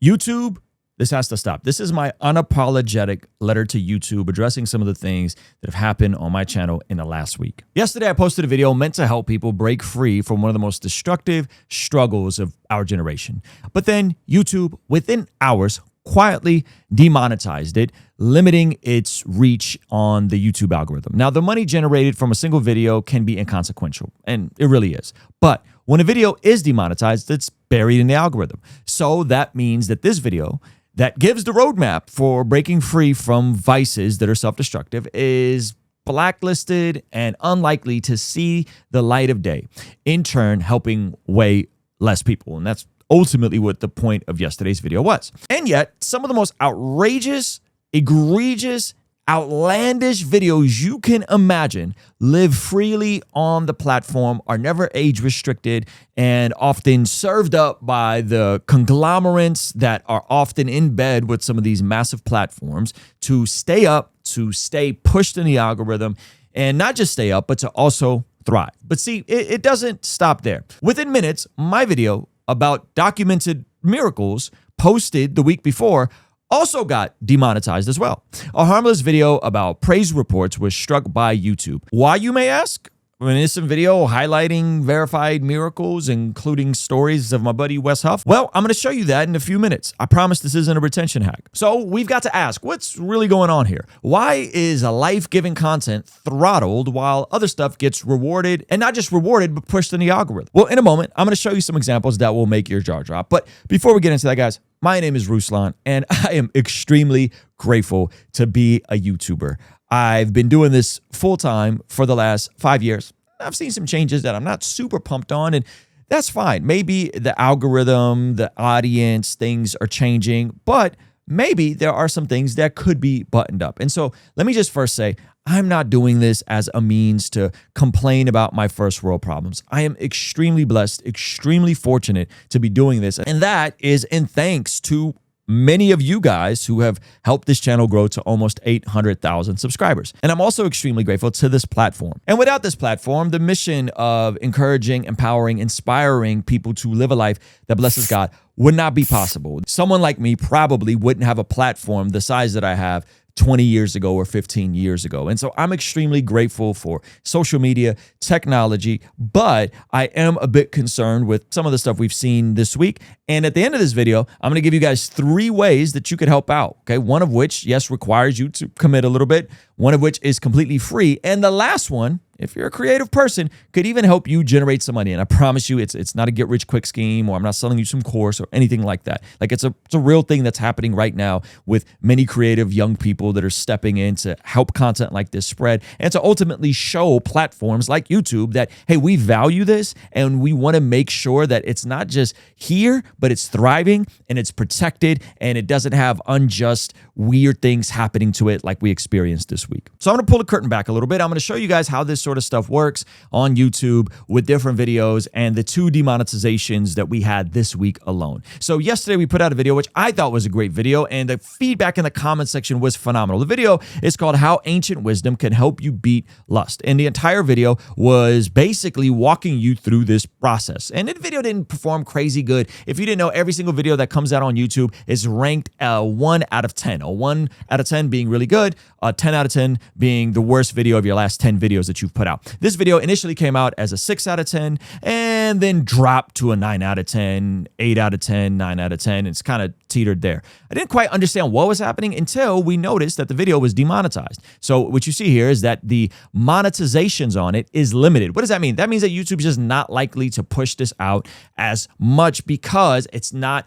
YouTube, this has to stop. This is my unapologetic letter to YouTube addressing some of the things that have happened on my channel in the last week. Yesterday, I posted a video meant to help people break free from one of the most destructive struggles of our generation. But then YouTube, within hours, quietly demonetized it, limiting its reach on the YouTube algorithm. Now, the money generated from a single video can be inconsequential, and it really is. But when a video is demonetized, it's buried in the algorithm. So that means that this video that gives the roadmap for breaking free from vices that are self-destructive is blacklisted and unlikely to see the light of day, in turn helping way less people. And that's ultimately what the point of yesterday's video was. And yet, some of the most outrageous, egregious, outlandish videos you can imagine live freely on the platform, are never age restricted, and often served up by the conglomerates that are often in bed with some of these massive platforms to stay up, to stay pushed in the algorithm, and not just stay up, but to also thrive. But see, it doesn't stop there. Within minutes, my video about documented miracles posted the week before also got demonetized as well. A harmless video about praise reports was struck by YouTube. Why, you may ask? An innocent video highlighting verified miracles, including stories of my buddy Wes Huff. Well, I'm going to show you that in a few minutes. I promise this isn't a retention hack. So we've got to ask, what's really going on here? Why is a life-giving content throttled while other stuff gets rewarded, and not just rewarded, but pushed in the algorithm? Well, in a moment, I'm going to show you some examples that will make your jaw drop. But before we get into that, guys, my name is Ruslan, and I am extremely grateful to be a YouTuber. I've been doing this full-time for the last 5 years. I've seen some changes that I'm not super pumped on, and that's fine. Maybe the algorithm, the audience, things are changing, but maybe there are some things that could be buttoned up. And so let me just first say, I'm not doing this as a means to complain about my first world problems. I am extremely blessed, extremely fortunate to be doing this. And that is in thanks to many of you guys who have helped this channel grow to almost 800,000 subscribers. And I'm also extremely grateful to this platform. And without this platform, the mission of encouraging, empowering, inspiring people to live a life that blesses God would not be possible. Someone like me probably wouldn't have a platform the size that I have 20 years ago or 15 years ago. And so I'm extremely grateful for social media, technology, but I am a bit concerned with some of the stuff we've seen this week. And at the end of this video, I'm going to give you guys 3 ways that you could help out. Okay. One of which, yes, requires you to commit a little bit. One of which is completely free. And the last one, if you're a creative person, could even help you generate some money. And I promise you, it's not a get-rich-quick scheme, or I'm not selling you some course or anything like that. Like, it's a real thing that's happening right now with many creative young people that are stepping in to help content like this spread, and to ultimately show platforms like YouTube that, hey, we value this, and we want to make sure that it's not just here, but it's thriving, and it's protected, and it doesn't have unjust, weird things happening to it like we experienced this week. So I'm going to pull the curtain back a little bit. I'm going to show you guys how this sort of stuff works on YouTube with different videos and the 2 demonetizations that we had this week alone. So yesterday we put out a video, which I thought was a great video, and the feedback in the comment section was phenomenal. The video is called How Ancient Wisdom Can Help You Beat Lust. And the entire video was basically walking you through this process. And the video didn't perform crazy good. If you didn't know, every single video that comes out on YouTube is ranked 1 out of 10. A 1 out of 10 being really good, a 10 out of 10 being the worst video of your last 10 videos that you've put out. This video initially came out as a 6 out of 10 and then dropped to a 9 out of 10, 8 out of 10, 9 out of 10. It's kind of teetered there. I didn't quite understand what was happening until we noticed that the video was demonetized. So what you see here is that the monetizations on it is limited. What does that mean? That means that YouTube's just not likely to push this out as much because it's not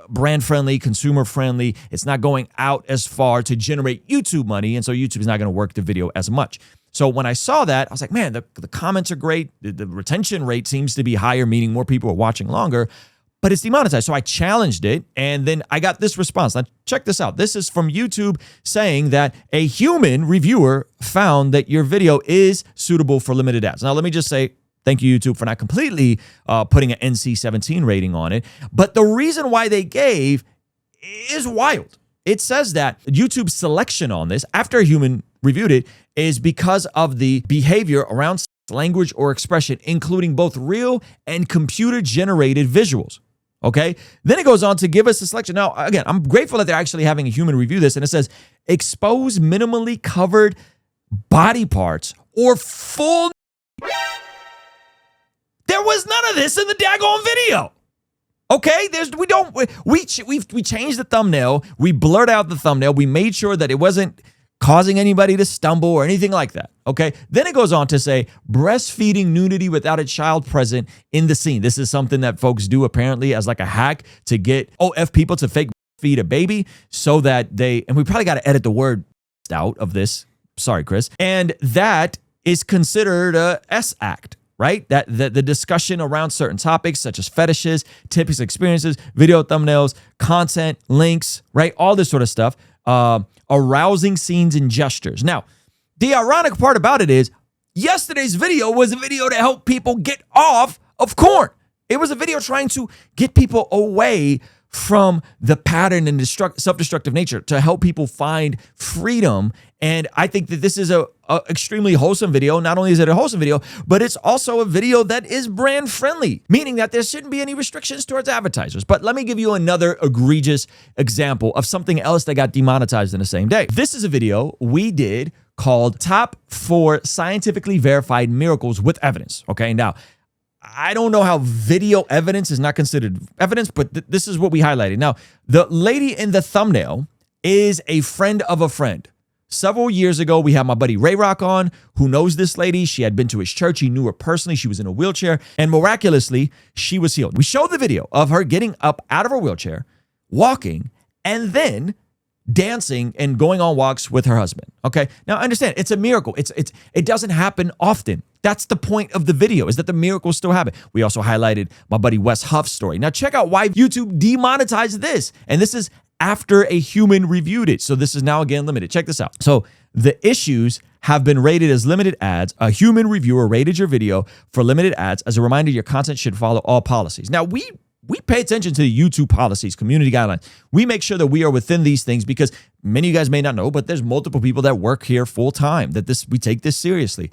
brand friendly, consumer friendly. It's not going out as far to generate YouTube money. And so YouTube is not going to work the video as much. So when I saw that, I was like, man, the comments are great. The retention rate seems to be higher, meaning more people are watching longer, but it's demonetized. So I challenged it, and then I got this response. Now, check this out. This is from YouTube saying that a human reviewer found that your video is suitable for limited ads. Now, let me just say, thank you, YouTube, for not completely putting an NC-17 rating on it. But the reason why they gave is wild. It says that YouTube's selection on this, after a human reviewed it, is because of the behavior around language or expression, including both real and computer-generated visuals. Okay. Then it goes on to give us a selection. Now, again, I'm grateful that they're actually having a human review this. And it says, expose minimally covered body parts or full. There was none of this in the daggone video. Okay, we changed the thumbnail. We blurred out the thumbnail. We made sure that it wasn't causing anybody to stumble or anything like that. Okay, then it goes on to say breastfeeding nudity without a child present in the scene. This is something that folks do apparently as like a hack to get OF people to fake feed a baby so that and we probably got to edit the word out of this. Sorry, Chris. And that is considered a S act. Right? That the discussion around certain topics such as fetishes, tips, experiences, video thumbnails, content, links, right? All this sort of stuff, arousing scenes and gestures. Now, the ironic part about it is yesterday's video was a video to help people get off of corn. It was a video trying to get people away from the pattern and self-destructive nature to help people find freedom. And I think that this is a extremely wholesome video. Not only is it a wholesome video, but it's also a video that is brand friendly, meaning that there shouldn't be any restrictions towards advertisers. But let me give you another egregious example of something else that got demonetized in the same day. This is a video we did called Top 4 Scientifically Verified Miracles with Evidence. Okay, now, I don't know how video evidence is not considered evidence, but this is what we highlighted. Now, the lady in the thumbnail is a friend of a friend. Several years ago, we had my buddy Ray Rock on, who knows this lady. She had been to his church. He knew her personally. She was in a wheelchair, and miraculously, she was healed. We showed the video of her getting up out of her wheelchair, walking, and then dancing and going on walks with her husband. Okay, now understand, it's a miracle. It doesn't happen often. That's the point of the video, is that the miracles still happen. We also highlighted my buddy Wes Huff's story. Now check out why YouTube demonetized this. And this is after a human reviewed it. So this is now again limited. Check this out. So the issues have been rated as limited ads. A human reviewer rated your video for limited ads. As a reminder, your content should follow all policies. Now we pay attention to the YouTube policies, community guidelines. We make sure that we are within these things because many of you guys may not know, but there's multiple people that work here full time, we take this seriously.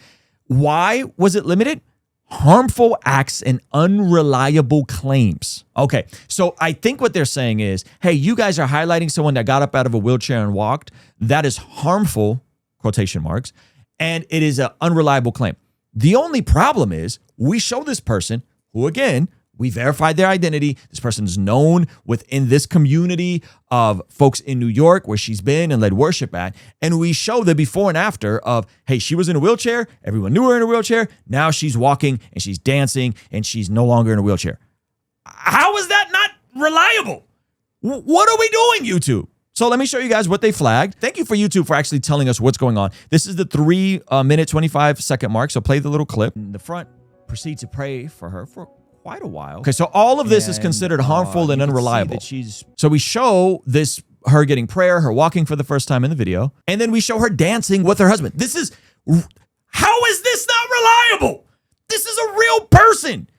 Why was it limited? Harmful acts and unreliable claims. Okay, so I think what they're saying is, hey, you guys are highlighting someone that got up out of a wheelchair and walked. That is harmful, quotation marks, and it is an unreliable claim. The only problem is we show this person who, again, we verified their identity. This person is known within this community of folks in New York where she's been and led worship at. And we show the before and after of, hey, she was in a wheelchair. Everyone knew her in a wheelchair. Now she's walking and she's dancing and she's no longer in a wheelchair. How is that not reliable? What are we doing, YouTube? So let me show you guys what they flagged. Thank you for YouTube for actually telling us what's going on. This is the 3-minute, 25-second mark. So play the little clip. In the front, proceed to pray for her for quite a while. Okay, so all of this is considered harmful and unreliable. So we show her getting prayer, her walking for the first time in the video, and then we show her dancing with her husband. How is this not reliable? This is a real person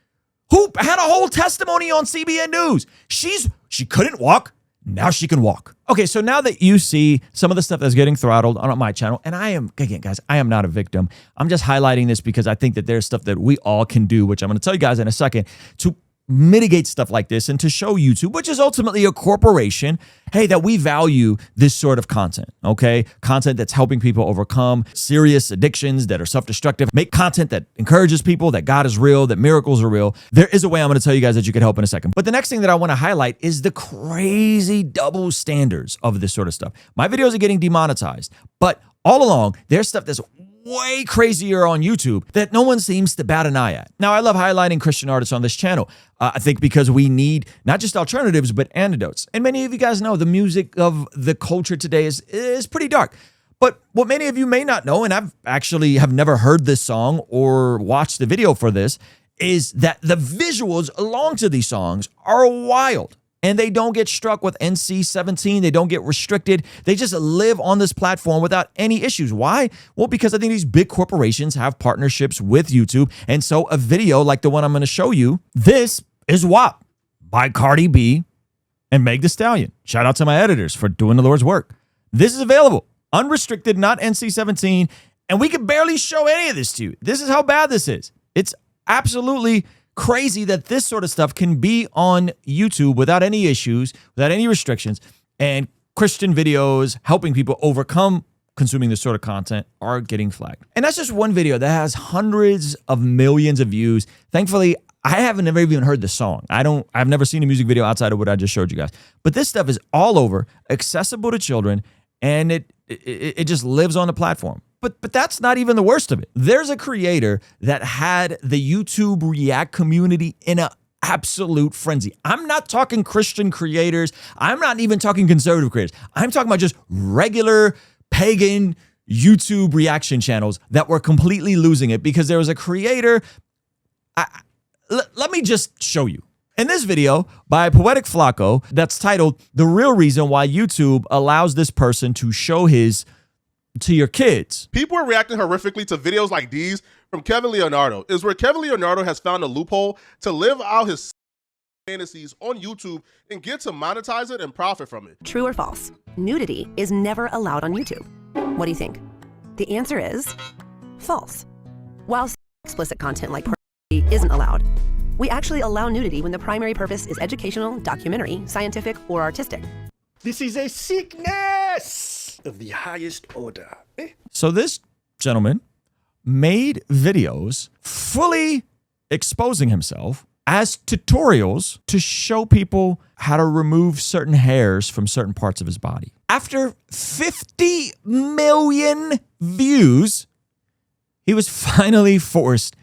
who had a whole testimony on CBN News. She couldn't walk. Now she can walk. Okay, so now that you see some of the stuff that's getting throttled on my channel, and again, guys, I am not a victim. I'm just highlighting this because I think that there's stuff that we all can do, which I'm going to tell you guys in a second, to mitigate stuff like this and to show YouTube, which is ultimately a corporation, hey, that we value this sort of content, okay? Content that's helping people overcome serious addictions that are self-destructive, make content that encourages people that God is real, that miracles are real. There is a way I'm going to tell you guys that you could help in a second. But the next thing that I want to highlight is the crazy double standards of this sort of stuff. My videos are getting demonetized, but all along, there's stuff that's way crazier on YouTube that no one seems to bat an eye at. Now, I love highlighting Christian artists on this channel. I think because we need not just alternatives, but antidotes. And many of you guys know the music of the culture today is pretty dark. But what many of you may not know, and I've actually have never heard this song or watched the video for this, is that the visuals along to these songs are wild. And they don't get struck with NC-17. They don't get restricted. They just live on this platform without any issues. Why? Well, because I think these big corporations have partnerships with YouTube. And so a video like the one I'm going to show you, this is WAP by Cardi B and Meg Thee Stallion. Shout out to my editors for doing the Lord's work. This is available, unrestricted, not NC-17. And we can barely show any of this to you. This is how bad this is. It's absolutely crazy that this sort of stuff can be on YouTube without any issues, without any restrictions, and Christian videos helping people overcome consuming this sort of content are getting flagged. And that's just one video that has hundreds of millions of views. Thankfully, I haven't never even heard the song. I've never seen a music video outside of what I just showed you guys. But this stuff is all over, accessible to children, and it just lives on the platform. But that's not even the worst of it. There's a creator that had the YouTube React community in an absolute frenzy. I'm not talking Christian creators. I'm not even talking conservative creators. I'm talking about just regular pagan YouTube reaction channels that were completely losing it because there was a creator. Let me just show you. In this video by Poetic Flacco that's titled "The Real Reason Why YouTube Allows This Person to Show His to Your Kids." People are reacting horrifically to videos like these from Kevin Leonardo. Is where Kevin Leonardo has found a loophole to live out his fantasies on YouTube and get to monetize it and profit from it. True or false? Nudity is never allowed on YouTube. What do you think? The answer is false. While explicit content like pornography isn't allowed, we actually allow nudity when the primary purpose is educational, documentary, scientific, or artistic. This is a sickness of the highest order. So this gentleman made videos fully exposing himself as tutorials to show people how to remove certain hairs from certain parts of his body. After 50 million views, he was finally forced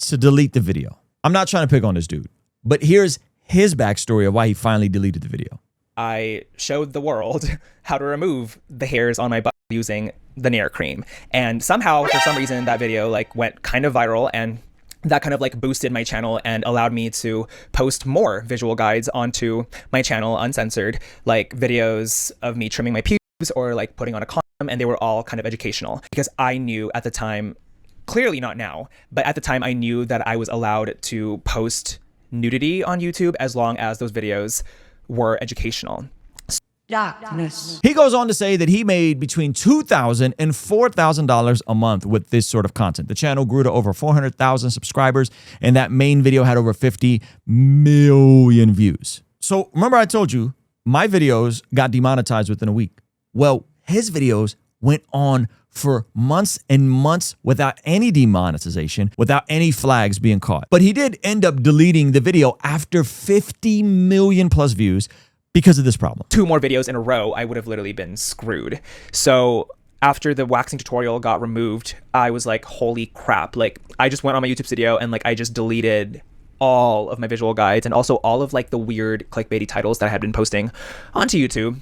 to delete the video. I'm not trying to pick on this dude, but here's his backstory of why he finally deleted the video. I showed the world how to remove the hairs on my butt using the Nair cream. And somehow, for some reason, that video went kind of viral, and that kind of boosted my channel and allowed me to post more visual guides onto my channel uncensored, like videos of me trimming my pubes or putting on a condom, and they were all kind of educational because I knew at the time, clearly not now, but at the time I knew that I was allowed to post nudity on YouTube as long as those videos were educational. Darkness. He goes on to say that he made between $2,000 and $4,000 a month with this sort of content. The channel grew to over 400,000 subscribers, and that main video had over 50 million views. So remember I told you my videos got demonetized within a week. Well, his videos went on for months and months without any demonetization, without any flags being caught. But he did end up deleting the video after 50 million plus views because of this problem. 2 more videos in a row, I would have literally been screwed. So after the waxing tutorial got removed, I was like, holy crap. I just went on my YouTube studio and I just deleted all of my visual guides and also all of the weird clickbaity titles that I had been posting onto YouTube.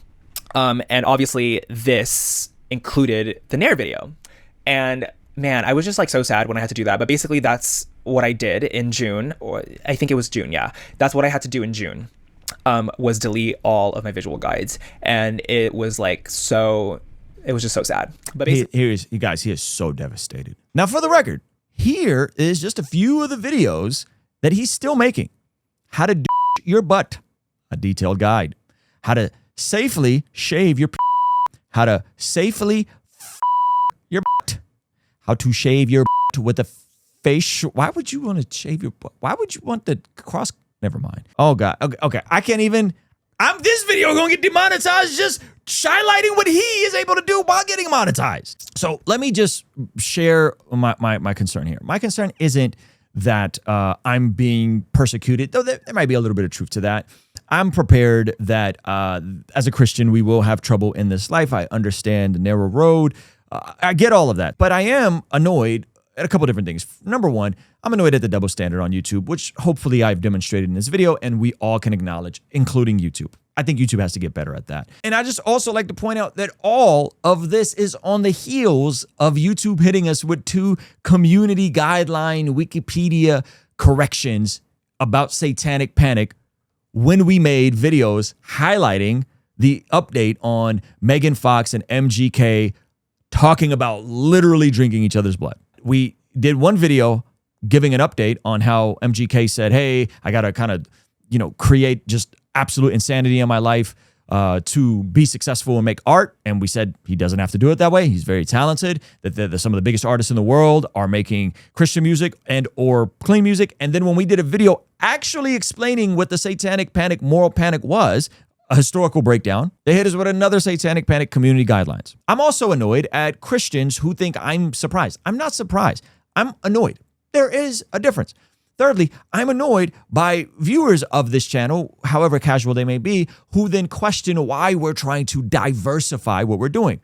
And obviously this included the Nair video. And man, I was just so sad when I had to do that. But basically that's what I did in June, or I think it was June. Yeah, that's what I had to do in June. Was delete all of my visual guides, and it was just so sad. But basically, you guys, he is so devastated. Now, for the record, here is just a few of the videos that he's still making. How to do your butt, a detailed guide. How to safely shave your how to safely your butt. How to shave your butt with a face. Why would you want to shave your butt? Why would you want the cross? Never mind. Oh God. Okay. I can't even. This video gonna get demonetized just highlighting what he is able to do while getting monetized. So let me just share my concern here. My concern isn't that I'm being persecuted, though there might be a little bit of truth to that. I'm prepared that as a Christian, we will have trouble in this life. I understand the narrow road. I get all of that, but I am annoyed at a couple different things. Number one, I'm annoyed at the double standard on YouTube, which hopefully I've demonstrated in this video and we all can acknowledge, including YouTube. I think YouTube has to get better at that. And I just also like to point out that all of this is on the heels of YouTube hitting us with 2 community guideline Wikipedia corrections about satanic panic when we made videos highlighting the update on Megan Fox and MGK talking about literally drinking each other's blood. We did one video giving an update on how MGK said, hey, I got to kind of, create just absolute insanity in my life to be successful and make art. And we said he doesn't have to do it that way. He's very talented, that some of the biggest artists in the world are making Christian music and or clean music. And then when we did a video actually explaining what the satanic panic, moral panic was, a historical breakdown, they hit us with another satanic panic community guidelines. I'm also annoyed at Christians who think I'm surprised. I'm not surprised. I'm annoyed. There is a difference. Thirdly, I'm annoyed by viewers of this channel, however casual they may be, who then question why we're trying to diversify what we're doing.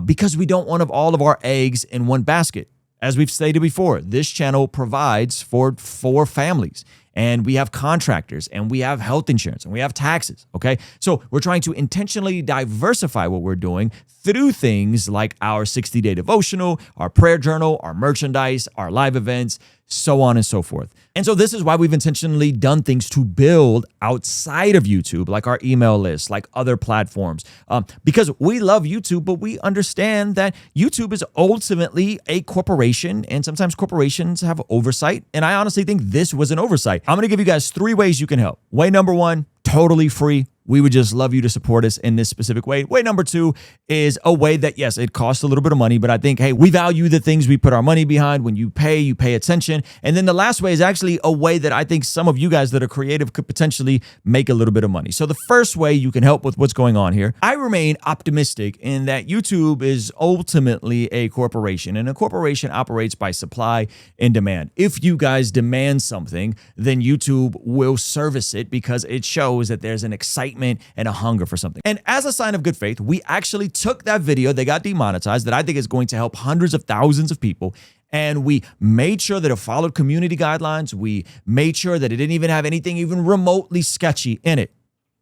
Because we don't want all of our eggs in one basket. As we've stated before, this channel provides for 4 families, and we have contractors, and we have health insurance, and we have taxes, okay? So we're trying to intentionally diversify what we're doing through things like our 60-day devotional, our prayer journal, our merchandise, our live events, so on and so forth. And so this is why we've intentionally done things to build outside of YouTube, like our email list, like other platforms, because we love YouTube, but we understand that YouTube is ultimately a corporation, and sometimes corporations have oversight. And I honestly think this was an oversight. I'm going to give you guys 3 ways you can help. Way number 1, totally free. We would just love you to support us in this specific way. Way number 2 is a way that, yes, it costs a little bit of money, but I think, hey, we value the things we put our money behind. When you pay attention. And then the last way is actually a way that I think some of you guys that are creative could potentially make a little bit of money. So the first way you can help with what's going on here, I remain optimistic in that YouTube is ultimately a corporation, and a corporation operates by supply and demand. If you guys demand something, then YouTube will service it because it shows that there's an excitement and a hunger for something. And as a sign of good faith, we actually took that video that got demonetized that I think is going to help hundreds of thousands of people, and we made sure that it followed community guidelines. We made sure that it didn't even have anything even remotely sketchy in it,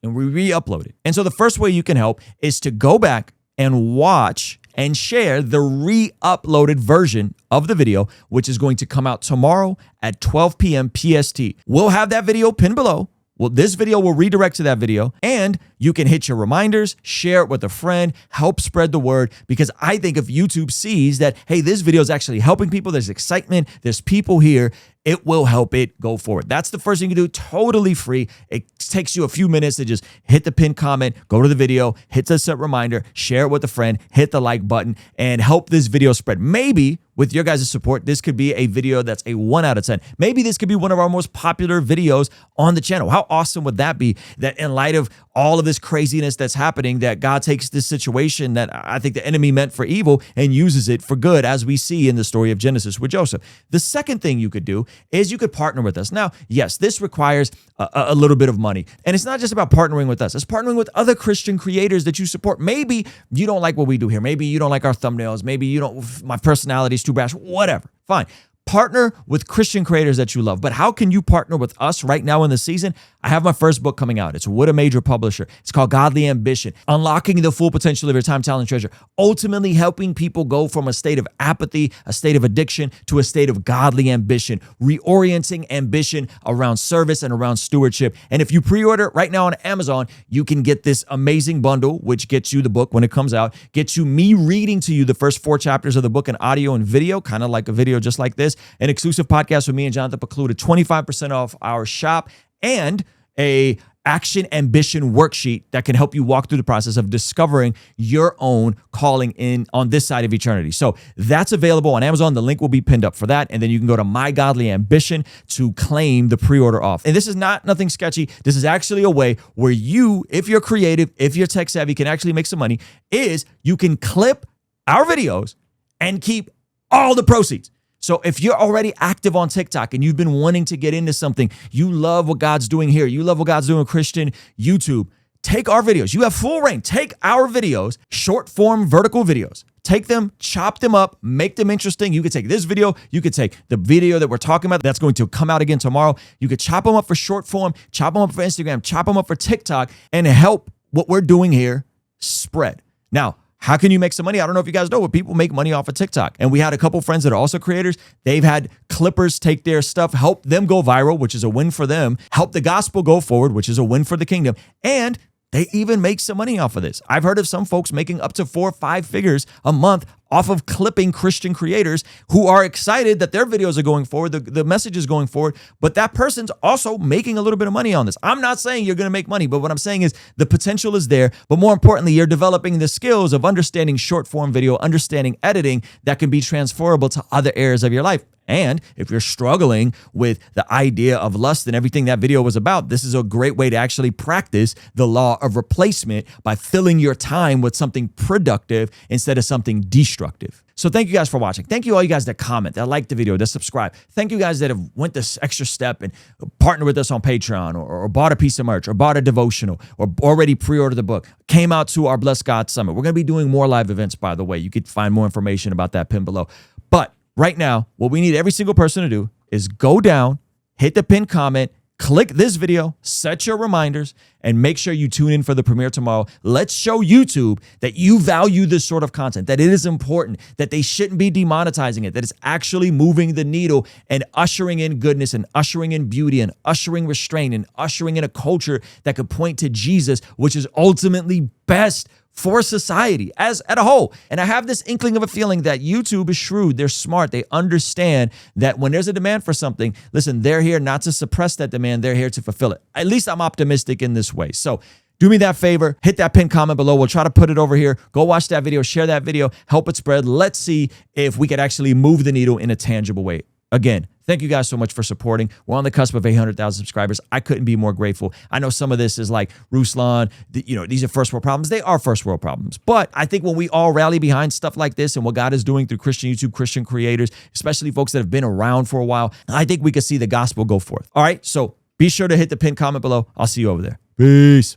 and we re-uploaded. And so the first way you can help is to go back and watch and share the re-uploaded version of the video, which is going to come out tomorrow at 12 p.m. PST. We'll have that video pinned below. Well, this video will redirect to that video, and you can hit your reminders, share it with a friend, help spread the word, because I think if YouTube sees that, hey, this video is actually helping people, there's excitement, there's people here, it will help it go forward. That's the first thing you can do, totally free. It takes you a few minutes to just hit the pinned comment, go to the video, hit the set reminder, share it with a friend, hit the like button, and help this video spread. Maybe with your guys' support, this could be a video that's a 1 out of 10. Maybe this could be one of our most popular videos on the channel. How awesome would that be, that in light of all of this craziness that's happening, that God takes this situation that I think the enemy meant for evil and uses it for good, as we see in the story of Genesis with Joseph. The second thing you could do is you could partner with us. Now, yes, this requires a little bit of money. And it's not just about partnering with us. It's partnering with other Christian creators that you support. Maybe you don't like what we do here. Maybe you don't like our thumbnails. Maybe you don't, my personality is too brash, whatever. Fine. Partner with Christian creators that you love. But how can you partner with us right now in the season? I have my first book coming out. It's with a major publisher. It's called Godly Ambition, Unlocking the Full Potential of Your Time, Talent, Treasure. Ultimately helping people go from a state of apathy, a state of addiction, to a state of godly ambition, reorienting ambition around service and around stewardship. And if you pre-order it right now on Amazon, you can get this amazing bundle, which gets you the book when it comes out, gets you me reading to you the first 4 chapters of the book in audio and video, kind of like a video just like this, an exclusive podcast with me and Jonathan Pecluda, 25% off our shop, and a action ambition worksheet that can help you walk through the process of discovering your own calling in on this side of eternity. So that's available on Amazon. The link will be pinned up for that. And then you can go to My Godly Ambition to claim the pre-order off. And this is nothing sketchy. This is actually a way where you, if you're creative, if you're tech savvy, can actually make some money, is you can clip our videos and keep all the proceeds. So if you're already active on TikTok and you've been wanting to get into something, you love what God's doing here, you love what God's doing with Christian YouTube, take our videos. You have full reign. Take our videos, short form vertical videos. Take them, chop them up, make them interesting. You could take this video. You could take the video that we're talking about that's going to come out again tomorrow. You could chop them up for short form, chop them up for Instagram, chop them up for TikTok, and help what we're doing here spread. Now, how can you make some money? I don't know if you guys know, but people make money off of TikTok. And we had a couple friends that are also creators. They've had clippers take their stuff, help them go viral, which is a win for them, help the gospel go forward, which is a win for the kingdom. And they even make some money off of this. I've heard of some folks making up to 4 or 5 figures a month off of clipping Christian creators who are excited that their videos are going forward, the message is going forward, but that person's also making a little bit of money on this. I'm not saying you're going to make money, but what I'm saying is the potential is there, but more importantly, you're developing the skills of understanding short form video, understanding editing that can be transferable to other areas of your life. And if you're struggling with the idea of lust and everything that video was about, this is a great way to actually practice the law of replacement by filling your time with something productive instead of something destructive. So thank you guys for watching. Thank you all you guys that comment, that like the video, that subscribe. Thank you guys that have went this extra step and partnered with us on Patreon or bought a piece of merch or bought a devotional or already pre-ordered the book, came out to our Bless God Summit. We're going to be doing more live events, by the way. You could find more information about that pinned below. But right now, what we need every single person to do is go down, hit the pinned comment, click this video, set your reminders, and make sure you tune in for the premiere tomorrow. Let's show YouTube that you value this sort of content, that it is important, that they shouldn't be demonetizing it, that it's actually moving the needle and ushering in goodness and ushering in beauty and ushering restraint and ushering in a culture that could point to Jesus, which is ultimately best for society as a whole. And I have this inkling of a feeling that YouTube is shrewd. They're smart. They understand that when there's a demand for something, listen, they're here not to suppress that demand. They're here to fulfill it. At least I'm optimistic in this way. So do me that favor, hit that pinned comment below. We'll try to put it over here. Go watch that video, share that video, help it spread. Let's see if we could actually move the needle in a tangible way. Again, thank you guys so much for supporting. We're on the cusp of 800,000 subscribers. I couldn't be more grateful. I know some of this is like Ruslan, these are first world problems. They are first world problems. But I think when we all rally behind stuff like this and what God is doing through Christian YouTube, Christian creators, especially folks that have been around for a while, I think we could see the gospel go forth. All right, so be sure to hit the pinned comment below. I'll see you over there. Peace.